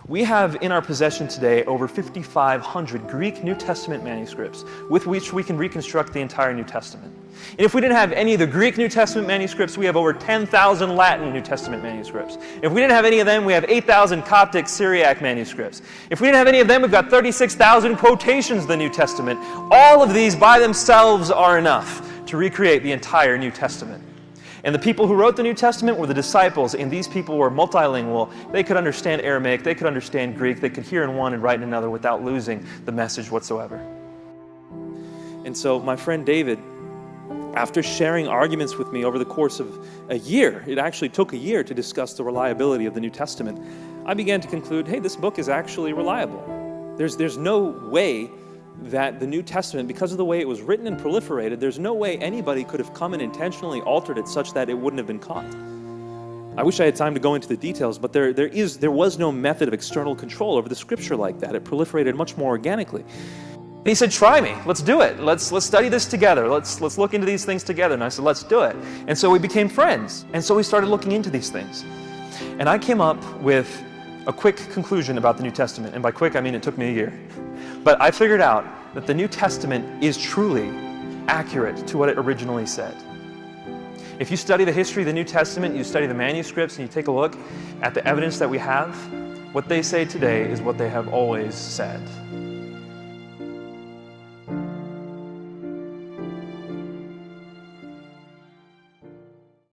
We have in our possession today over 5,500 Greek New Testament manuscripts with which we can reconstruct the entire New Testament. And if we didn't have any of the Greek New Testament manuscripts, we have over 10,000 Latin New Testament manuscripts. If we didn't have any of them, we have 8,000 Coptic Syriac manuscripts. If we didn't have any of them, we've got 36,000 quotations of the New Testament. All of these by themselves are enough to recreate the entire New Testament. And the people who wrote the New Testament were the disciples, and these people were multilingual. They could understand Aramaic, they could understand Greek, they could hear in one and write in another without losing the message whatsoever. And so my friend David, after sharing arguments with me over the course of a year, it actually took a year to discuss the reliability of the New Testament, I began to conclude, hey, this book is actually reliable. There's no way that the New Testament, because of the way it was written and proliferated, there's no way anybody could have come and intentionally altered it such that it wouldn't have been caught. I wish I had time to go into the details, but there was no method of external control over the scripture like that. It proliferated much more organically. And he said, try me, let's do it. Let's study this together. Let's look into these things together. And I said, let's do it. And so we became friends. And so we started looking into these things. And I came up with a quick conclusion about the New Testament. And by quick, I mean it took me a year. But I figured out that the New Testament is truly accurate to what it originally said. If you study the history of the New Testament, you study the manuscripts, and you take a look at the evidence that we have, what they say today is what they have always said.